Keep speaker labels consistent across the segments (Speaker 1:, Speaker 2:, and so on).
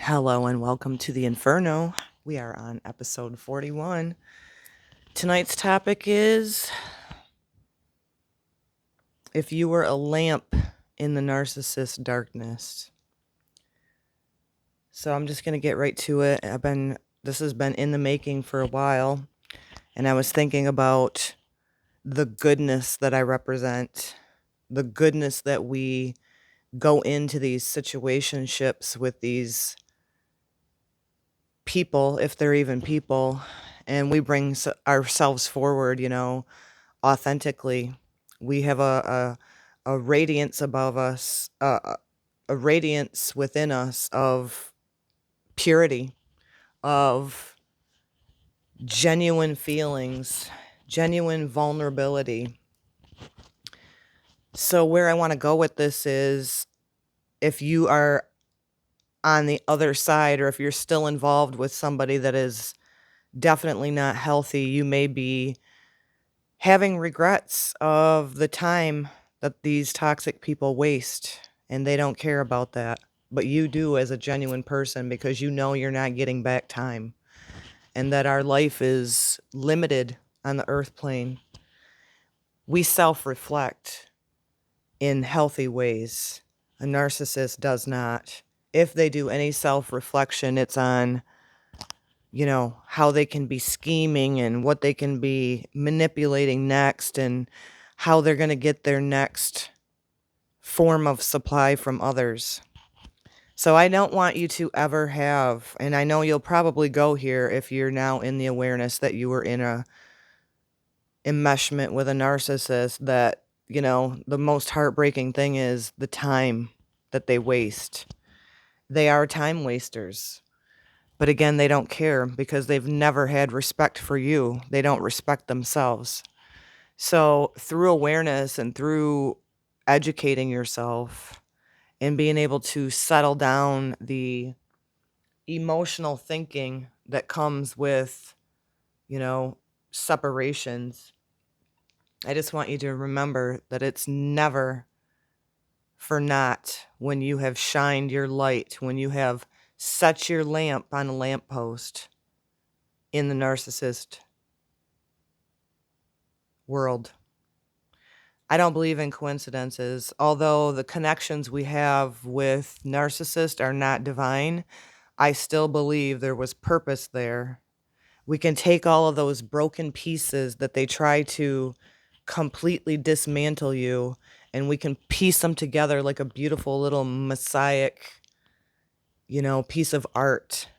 Speaker 1: Hello and welcome to the Inferno. We are on episode 41. Tonight's topic is if you were a lamp in the narcissist darkness. So I'm just going to get right to it. This has been in the making for a while, and I was thinking about the goodness that I represent, the goodness that we go into these situationships with these people, if they're even people, and we bring ourselves forward, authentically. We have a radiance above us, a radiance within us of purity, of genuine feelings, genuine vulnerability. So where I want to go with this is if you are on the other side, or if you're still involved with somebody that is definitely not healthy, you may be having regrets of the time that these toxic people waste, and they don't care about that. But you do as a genuine person, because you know you're not getting back time, and that our life is limited on the earth plane. We self-reflect in healthy ways. A narcissist does not. If they do any self-reflection, it's on how they can be scheming and what they can be manipulating next, and how they're going to get their next form of supply from others. So I don't want you to ever have, and I know you'll probably go here if you're now in the awareness that you were in a enmeshment with a narcissist, that, the most heartbreaking thing is the time that they waste. They are time wasters. But again, they don't care because they've never had respect for you. They don't respect themselves. So through awareness and through educating yourself and being able to settle down the emotional thinking that comes with, separations, I just want you to remember that it's never for naught when you have shined your light, when you have set your lamp on a lamppost in the narcissist world. I don't believe in coincidences. Although the connections we have with narcissists are not divine, I still believe there was purpose there. We can take all of those broken pieces that they try to completely dismantle you, and we can piece them together like a beautiful little mosaic, piece of art.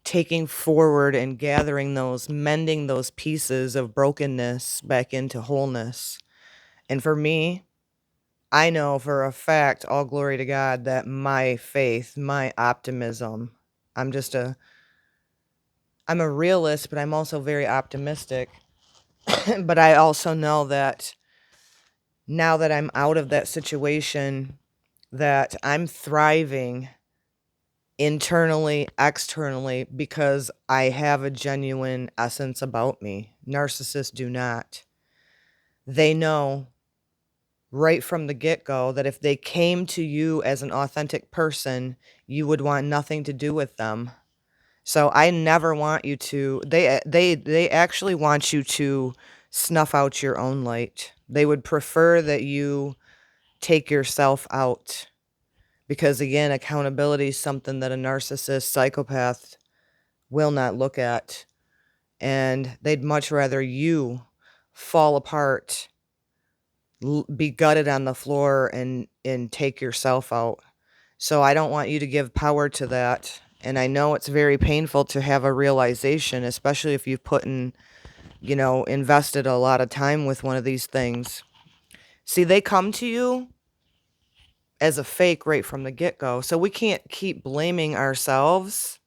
Speaker 1: Taking forward and gathering those, mending those pieces of brokenness back into wholeness. And for me, I know for a fact, all glory to God, that my faith, my optimism, I'm a realist, but I'm also very optimistic. But I also know that now that I'm out of that situation, that I'm thriving internally, externally, because I have a genuine essence about me. Narcissists do not. They know right from the get-go that if they came to you as an authentic person, you would want nothing to do with them. So I never want you to, they actually want you to snuff out your own light. They would prefer that you take yourself out, because again, accountability is something that a narcissist, psychopath will not look at, and they'd much rather you fall apart, be gutted on the floor, and take yourself out. So I don't want you to give power to that. And I know it's very painful to have a realization, especially if you've invested a lot of time with one of these things. See, they come to you as a fake right from the get-go. So we can't keep blaming ourselves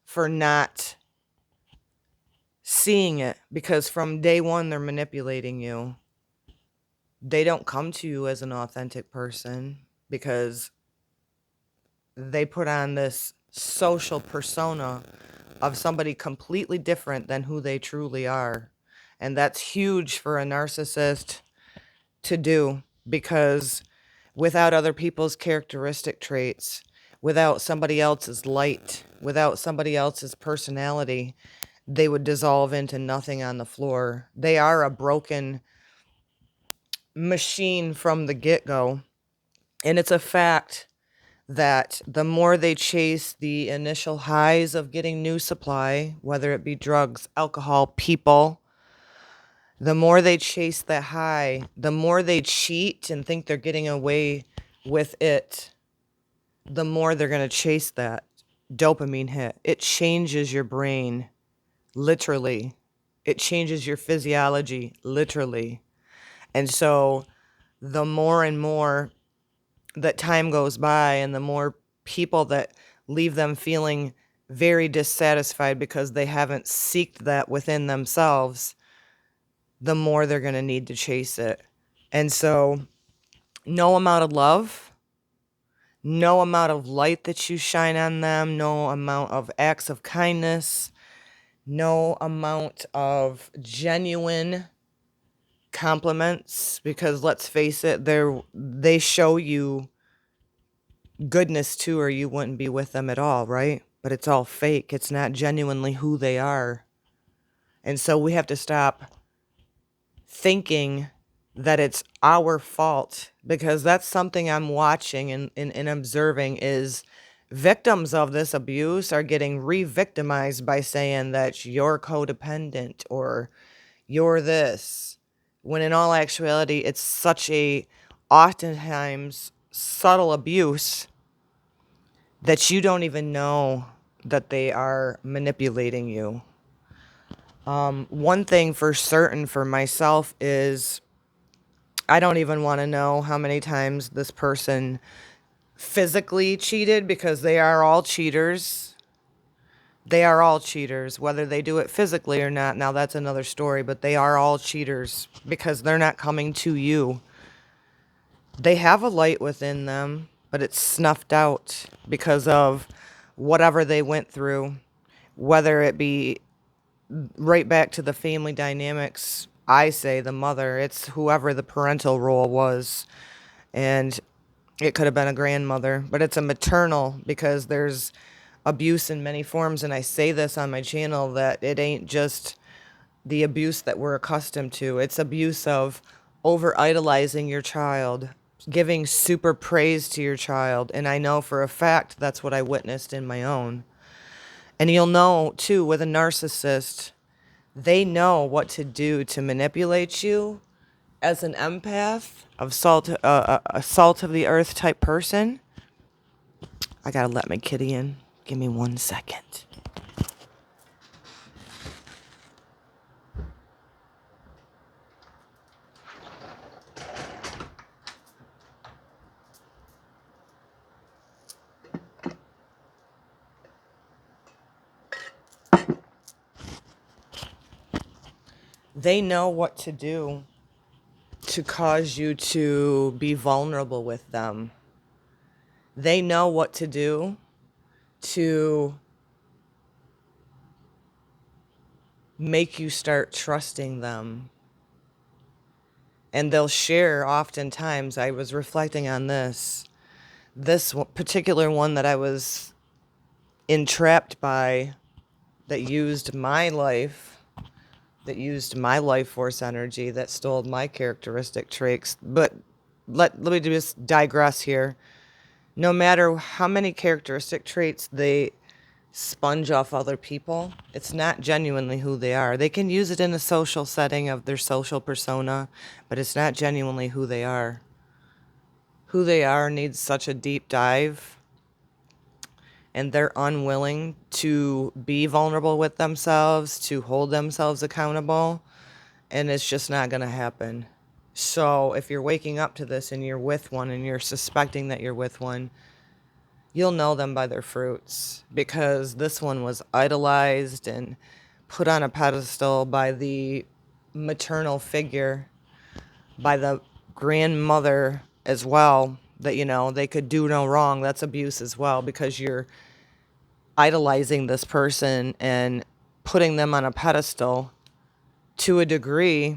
Speaker 1: for not seeing it, because from day one, they're manipulating you. They don't come to you as an authentic person because they put on this social persona of somebody completely different than who they truly are. And that's huge for a narcissist to do, because without other people's characteristic traits, without somebody else's light, without somebody else's personality, they would dissolve into nothing on the floor. They are a broken machine from the get-go. And it's a fact that the more they chase the initial highs of getting new supply, whether it be drugs, alcohol, people, the more they chase that high, the more they cheat and think they're getting away with it, the more they're going to chase that dopamine hit. It changes your brain, literally. It changes your physiology, literally. And so the more and more that time goes by and the more people that leave them feeling very dissatisfied because they haven't seeked that within themselves, the more they're going to need to chase it. And so no amount of love, no amount of light that you shine on them, no amount of acts of kindness, no amount of genuine compliments, because let's face it, they show you goodness too, or you wouldn't be with them at all, right? But it's all fake. It's not genuinely who they are. And so we have to stop thinking that it's our fault, because that's something I'm watching and observing is victims of this abuse are getting re-victimized by saying that you're codependent or you're this, when in all actuality, it's such a oftentimes subtle abuse that you don't even know that they are manipulating you. One thing for certain for myself is I don't even want to know how many times this person physically cheated, because they are all cheaters. They are all cheaters, whether they do it physically or not. Now that's another story, but they are all cheaters because they're not coming to you. They have a light within them, but it's snuffed out because of whatever they went through, whether it be right back to the family dynamics. I say the mother, it's whoever the parental role was. And it could have been a grandmother, but it's a maternal, because there's abuse in many forms. And I say this on my channel that it ain't just the abuse that we're accustomed to. It's abuse of over idolizing your child, giving super praise to your child. And I know for a fact that's what I witnessed in my own. And you'll know too, with a narcissist, they know what to do to manipulate you. As an empath, of a salt of the earth type person, I gotta let my kitty in. Give me 1 second. They know what to do to cause you to be vulnerable with them. They know what to do to make you start trusting them. And they'll share oftentimes, I was reflecting on this particular one that I was entrapped by, that used my life, that used my life force energy, that stole my characteristic traits. But let me just digress here. No matter how many characteristic traits they sponge off other people, it's not genuinely who they are. They can use it in a social setting of their social persona, but it's not genuinely who they are. Who they are needs such a deep dive, and they're unwilling to be vulnerable with themselves, to hold themselves accountable, and it's just not going to happen. So if you're waking up to this and you're with one and you're suspecting that you're with one, you'll know them by their fruits, because this one was idolized and put on a pedestal by the maternal figure, by the grandmother as well, that, they could do no wrong. That's abuse as well, because you're idolizing this person and putting them on a pedestal to a degree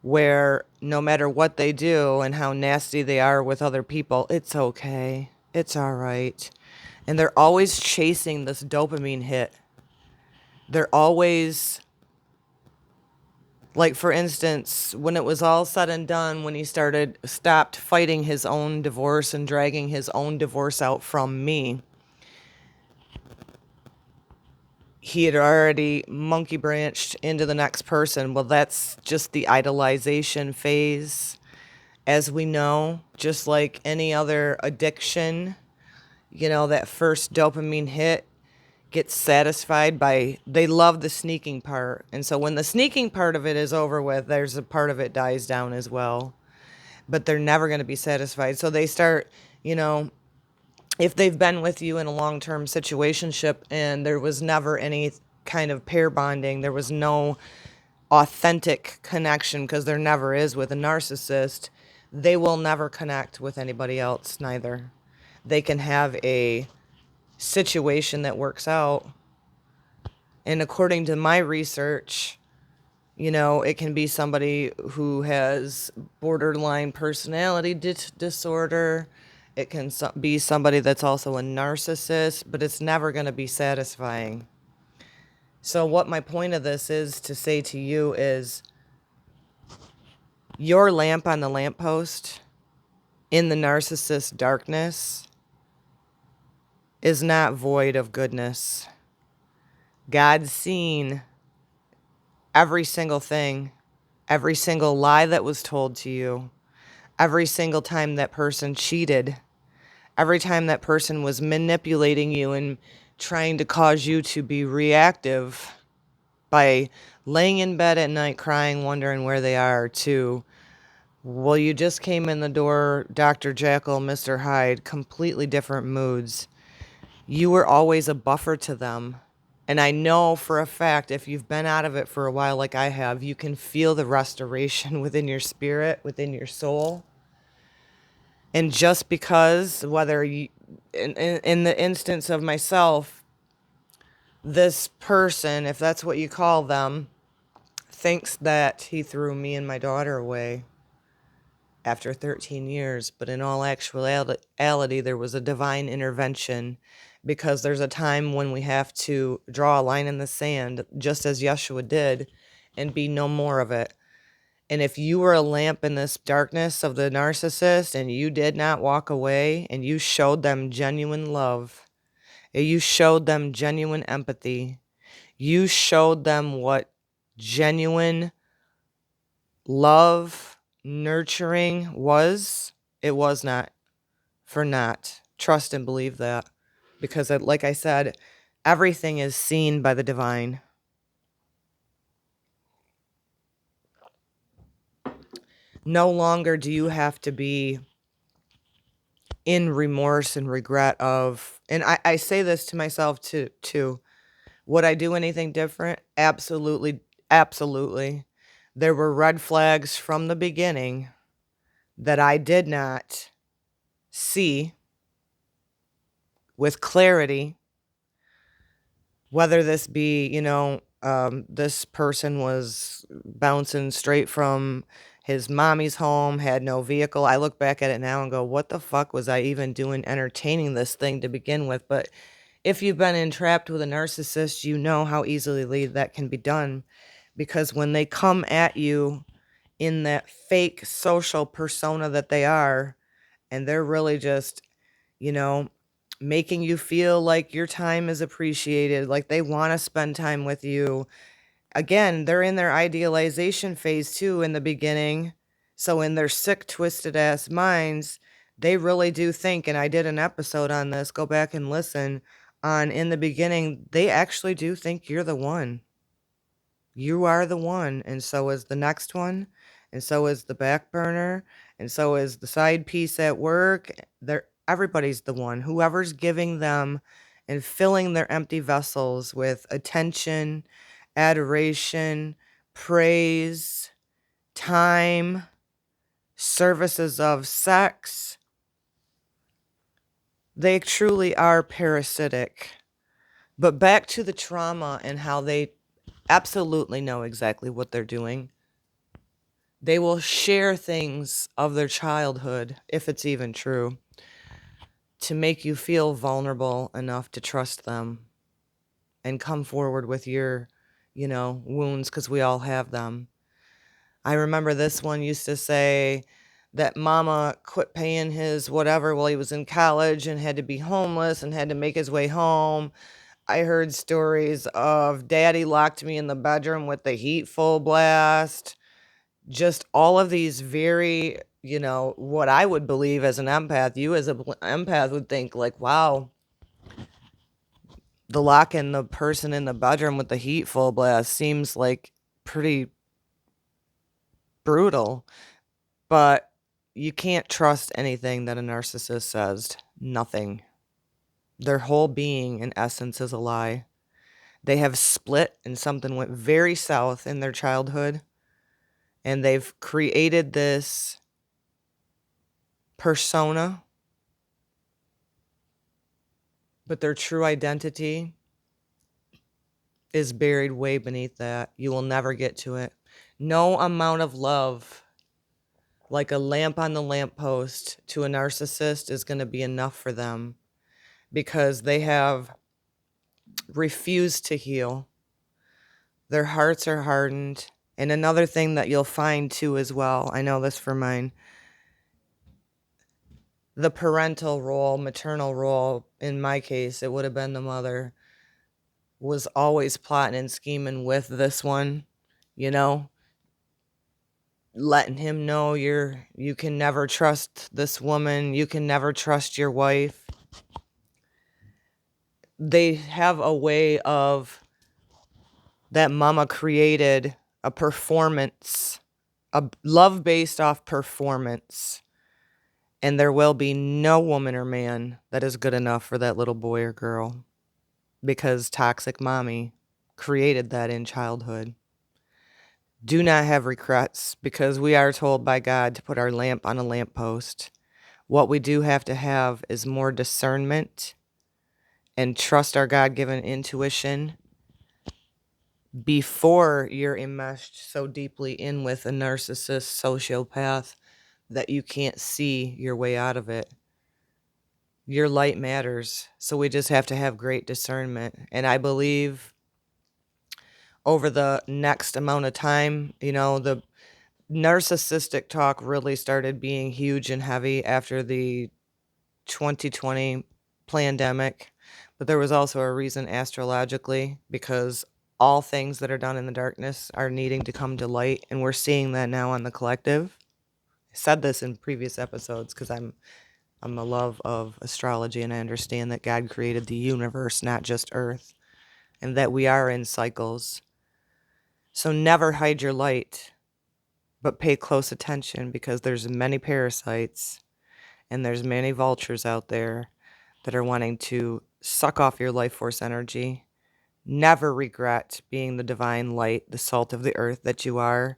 Speaker 1: where no matter what they do and how nasty they are with other people, it's okay. It's all right. And they're always chasing this dopamine hit. They're always, like, for instance, when it was all said and done, when he stopped fighting his own divorce and dragging his own divorce out from me, he had already monkey branched into the next person. Well, that's just the idolization phase, as we know, just like any other addiction. That first dopamine hit gets satisfied by, they love the sneaking part. And so when the sneaking part of it is over with, there's a part of it dies down as well. But they're never going to be satisfied. So they start, if they've been with you in a long-term situationship and there was never any kind of pair bonding, there was no authentic connection, because there never is with a narcissist, they will never connect with anybody else neither. They can have a situation that works out, and according to my research, it can be somebody who has borderline personality disorder. It can be somebody that's also a narcissist, but it's never going to be satisfying. So what my point of this is to say to you is, your lamp on the lamppost in the narcissist darkness is not void of goodness. God's seen every single thing, every single lie that was told to you, every single time that person cheated, every time that person was manipulating you and trying to cause you to be reactive by laying in bed at night crying, wondering where they are, to, well, you just came in the door, Dr. Jekyll, Mr. Hyde, completely different moods. You were always a buffer to them. And I know for a fact, if you've been out of it for a while like I have, you can feel the restoration within your spirit, within your soul. And just because, whether you, in the instance of myself, this person, if that's what you call them, thinks that he threw me and my daughter away after 13 years. But in all actuality, there was a divine intervention, because there's a time when we have to draw a line in the sand, just as Yeshua did, and be no more of it. And if you were a lamp in this darkness of the narcissist and you did not walk away and you showed them genuine love, you showed them genuine empathy, you showed them what genuine love, nurturing was, it was not for naught. Trust and believe that. Because, like I said, everything is seen by the divine. No longer do you have to be in remorse and regret of, and I say this to myself too. Would I do anything different? Absolutely. Absolutely. There were red flags from the beginning that I did not see with clarity, whether this be, this person was bouncing straight from his mommy's home, had no vehicle. I look back at it now and go, what the fuck was I even doing entertaining this thing to begin with? But if you've been entrapped with a narcissist, you know how easily that can be done, because when they come at you in that fake social persona that they are, and they're really just, you know, making you feel like your time is appreciated, like they want to spend time with you. Again, they're in their idealization phase too in the beginning. So in their sick, twisted ass minds, they really do think, and I did an episode on this, go back and listen, on in the beginning, they actually do think you're the one. You are the one, and so is the next one, and so is the back burner, and so is the side piece at work. Everybody's the one. Whoever's giving them and filling their empty vessels with attention, adoration, praise, time, services of sex, they truly are parasitic. But back to the trauma and how they absolutely know exactly what they're doing. They will share things of their childhood, if it's even true. to make you feel vulnerable enough to trust them and come forward with your, wounds, because we all have them. I remember this one used to say that mama quit paying his whatever while he was in college and had to be homeless and had to make his way home. I heard stories of daddy locked me in the bedroom with the heat full blast. Just all of these very, what I would believe as an empath, you as an empath would think like, wow, the locking the person in the bedroom with the heat full blast seems like pretty brutal. But you can't trust anything that a narcissist says. Nothing. Their whole being, in essence, is a lie. They have split and something went very south in their childhood. And they've created this persona. But their true identity is buried way beneath that. You will never get to it. No amount of love, like a lamp on the lamppost, to a narcissist is going to be enough for them, because they have refused to heal. Their hearts are hardened. And another thing that you'll find too as well, I know this for mine, the parental role, maternal role, in my case, it would have been the mother, was always plotting and scheming with this one, letting him know you can never trust this woman, you can never trust your wife. They have a way of, that mama created a performance, a love based off performance. And there will be no woman or man that is good enough for that little boy or girl, because toxic mommy created that in childhood. Do not have regrets, because we are told by God to put our lamp on a lamppost. What we do have to have is more discernment and trust our God-given intuition before you're enmeshed so deeply in with a narcissist, sociopath, that you can't see your way out of it. Your light matters. So we just have to have great discernment. And I believe over the next amount of time, the narcissistic talk really started being huge and heavy after the 2020 pandemic. But there was also a reason astrologically, because all things that are done in the darkness are needing to come to light. And we're seeing that now on the collective. I said this in previous episodes because I'm a love of astrology, and I understand that God created the universe, not just Earth, and that we are in cycles. So never hide your light, but pay close attention, because there's many parasites and there's many vultures out there that are wanting to suck off your life force energy. Never regret being the divine light, the salt of the earth that you are.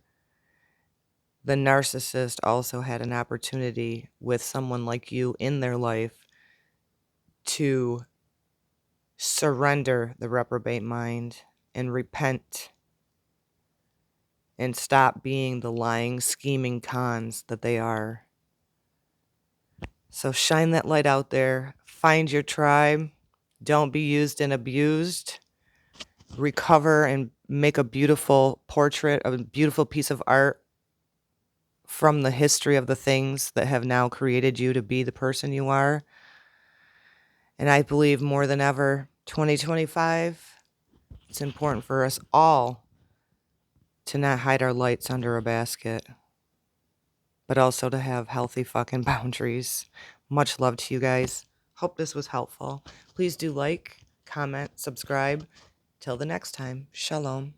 Speaker 1: The narcissist also had an opportunity with someone like you in their life to surrender the reprobate mind and repent and stop being the lying, scheming cons that they are. So shine that light out there. Find your tribe. Don't be used and abused. Recover and make a beautiful portrait, a beautiful piece of art from the history of the things that have now created you to be the person you are. And I believe more than ever, 2025, it's important for us all to not hide our lights under a basket, but also to have healthy fucking boundaries. Much love to you guys. Hope this was helpful. Please do like, comment, subscribe. Till the next time, Shalom.